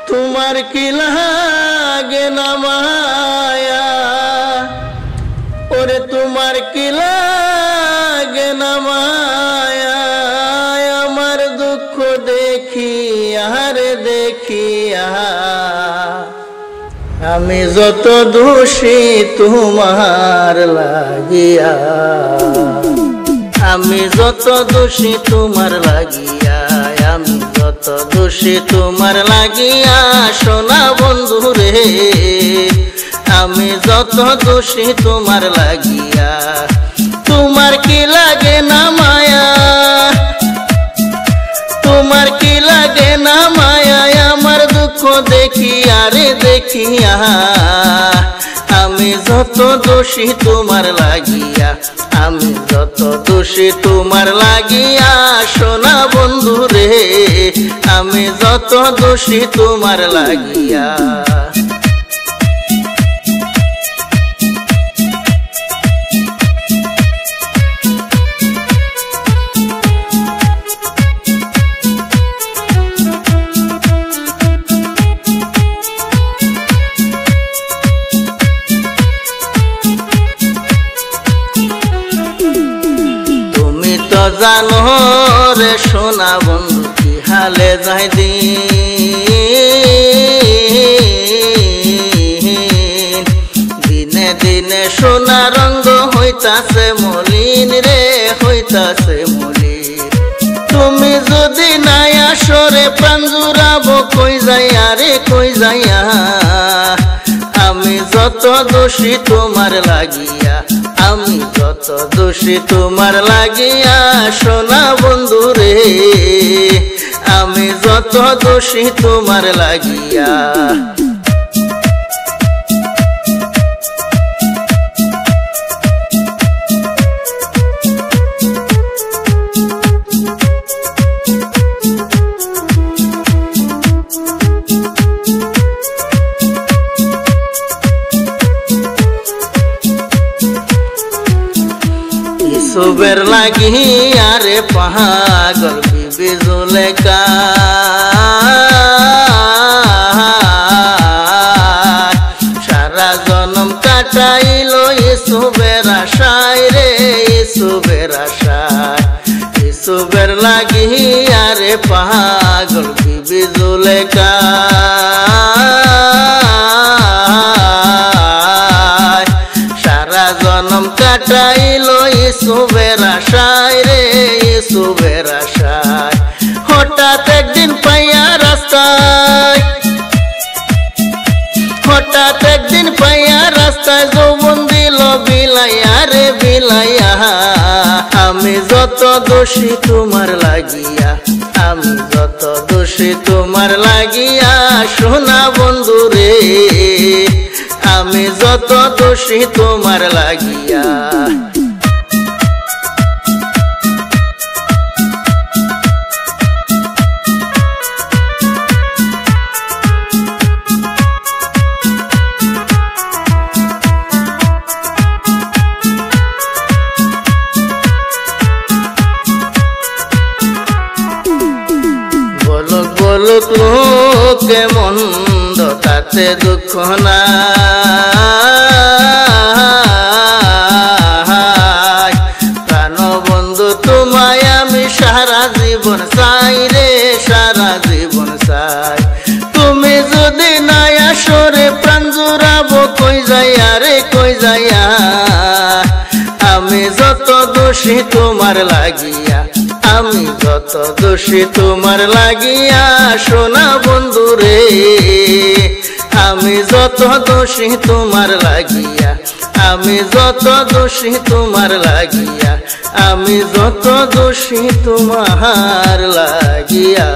তোমার কি লাগে না মায়া, ওরে তোমার কি লাগে না মায়া, আমার দুঃখ দেখিয়া রে দেখিয়া আমি যত দোষী তোমার লাগিয়া, আমি যত দোষী তোমার লাগিয়া, আমি যত দোষী তোমার লাগিয়া, সোনা বন্ধু রে আমি যত দোষী তোমার লাগিয়া। তোমার কি লাগে না মায়া, তোমার কি লাগে না মায়া, আমার দুঃখ দেখিয়া রে দেখিয়া আমি যত দোষী তোমার লাগিয়া, আমি যত দোষী তোমার লাগিয়া, সোনা বন্ধু রে আমি যত দোষী তোমার লাগিয়া। জানো রে সোনা বন্ধু কি হালে যাই দিনে দিনে সোনা রঙ্গ হইতাছে মলিন রে হইতাছে মলিন। তুমি যদি নাই আসরে প্রাণ জুড়াবো কই যাইয়া রে কই যাইয়া, আমি যত দোষী তোমার লাগিয়া, আমি যত দোষী তোমার লাগিয়া, সোনা বন্ধু রে আমি যত দোষী তোমার লাগিয়া। সুবের লাগিয়া রে পাগল বিবি জুলেখা, সারা জনম কাটাইল ইসুবের আশায় রে ইসুবের আশায়, ইসুবের লাগিয়া রে পাগল বিবি জুলেখা, সারা জনম কাটাইল ইসুবের আশায় রে ইসুবের আশায়। হঠাৎ একদিন পাইয়া রাস্তায়, হঠাৎ একদিন পাইয়া রাস্তায় যৌবন দিল বিলাইয়া রে বিলাইয়া, আমি যত দোষী তোমার লাগিয়া, আমি যত দোষী তোমার লাগিয়া, সোনা বন্ধু রে আমি যত দোষী তোমার লাগিয়া। বলুক বলুক লোকে মন্দ তাতে দুঃখ নাই, প্রাণ বন্ধু তোমায় আমি সারা জীবন চাই রে সারা জীবন চাই। তুমি যদি নাই আসরে প্রাণ জুড়াবো কই যাইয়া রে কই যাইয়া, আমি যত দোষী তোমার লাগিয়া, আমি যত দোষী তোমার লাগিয়া, সোনা বন্ধু রে আমি যত দোষী তোমার লাগিয়া, আমি যত দোষী তোমার লাগিয়া, আমি যত দোষী তোমার লাগিয়া।